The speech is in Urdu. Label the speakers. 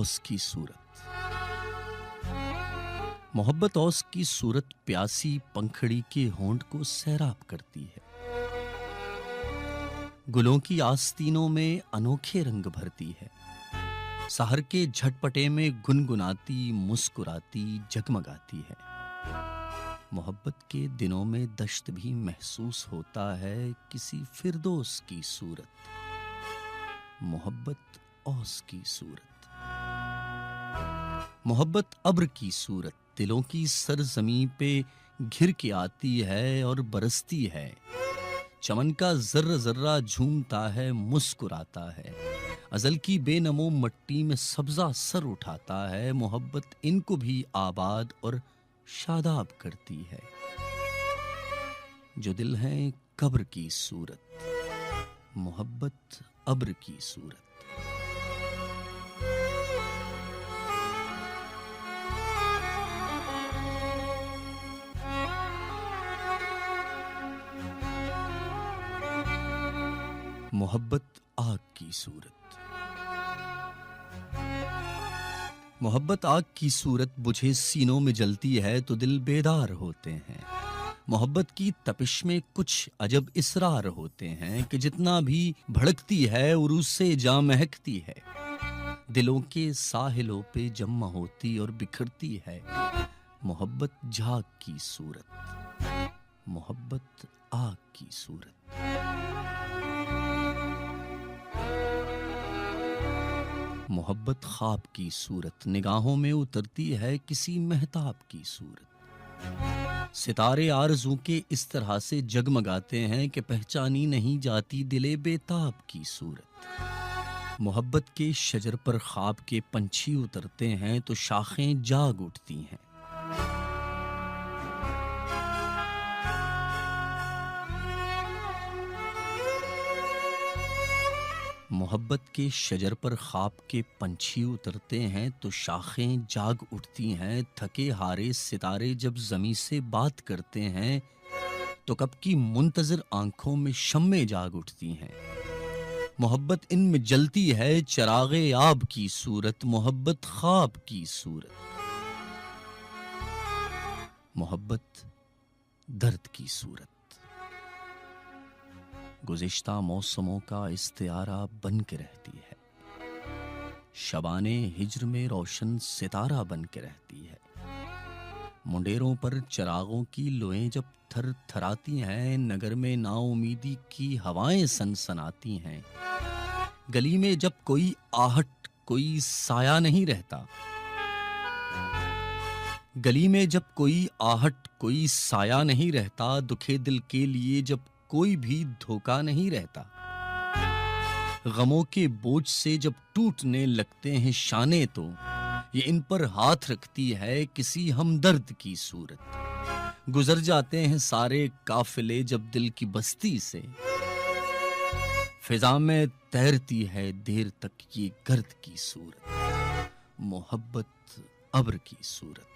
Speaker 1: اوس کی صورت۔ محبت اوس کی صورت پیاسی پنکھڑی کے ہونٹ کو سیراب کرتی ہے، گلوں کی آستینوں میں انوکھے رنگ بھرتی ہے، سحر کے جھٹپٹے میں گنگناتی مسکراتی جگمگاتی ہے۔ محبت کے دنوں میں دشت بھی محسوس ہوتا ہے کسی فردوس کی صورت، محبت اوس کی صورت۔ محبت ابر کی صورت دلوں کی سرزمین پہ گھر کے آتی ہے اور برستی ہے، چمن کا ذرہ ذرہ جھومتا ہے مسکراتا ہے، ازل کی بے نمو مٹی میں سبزہ سر اٹھاتا ہے، محبت ان کو بھی آباد اور شاداب کرتی ہے۔ جو دل ہیں قبر کی صورت، محبت ابر کی صورت۔ محبت آگ کی صورت۔ محبت آگ کی صورت بجھے سینوں میں جلتی ہے تو دل بیدار ہوتے ہیں، محبت کی تپش میں کچھ عجب اسرار ہوتے ہیں کہ جتنا بھی بھڑکتی ہے عروج سے جاں مہکتی ہے، دلوں کے ساحلوں پہ جمع ہوتی اور بکھرتی ہے، محبت جھاگ کی صورت، محبت آگ کی صورت۔ محبت خواب کی صورت نگاہوں میں اترتی ہے کسی مہتاب کی صورت، ستارے آرزو کے اس طرح سے جگمگاتے ہیں کہ پہچانی نہیں جاتی دل بیتاب کی صورت۔ محبت کے شجر پر خواب کے پنچھی اترتے ہیں تو شاخیں جاگ اٹھتی ہیں، محبت کے شجر پر خواب کے پنچھی اترتے ہیں تو شاخیں جاگ اٹھتی ہیں، تھکے ہارے ستارے جب زمیں سے بات کرتے ہیں تو کب کی منتظر آنکھوں میں شمعیں جاگ اٹھتی ہیں، محبت ان میں جلتی ہے چراغ آب کی صورت، محبت خواب کی صورت۔ محبت درد کی صورت گزشتہ موسموں کا استعارہ بن کے رہتی ہے، شبانے ہجر میں روشن ستارہ بن کے رہتی ہے، منڈیروں پر چراغوں کی لوئیں جب تھر تھراتی ہیں، نگر میں نا امیدی کی ہوائیں سنسناتی ہیں، گلی میں جب کوئی آہٹ کوئی سایہ نہیں رہتا، گلی میں جب کوئی آہٹ کوئی سایہ نہیں رہتا، دکھے دل کے لیے جب کوئی بھی دھوکا نہیں رہتا، غموں کے بوجھ سے جب ٹوٹنے لگتے ہیں شانے تو یہ ان پر ہاتھ رکھتی ہے کسی ہمدرد کی صورت، گزر جاتے ہیں سارے قافلے جب دل کی بستی سے، فضا میں تیرتی ہے دیر تک یہ گرد کی صورت، محبت ابر کی صورت۔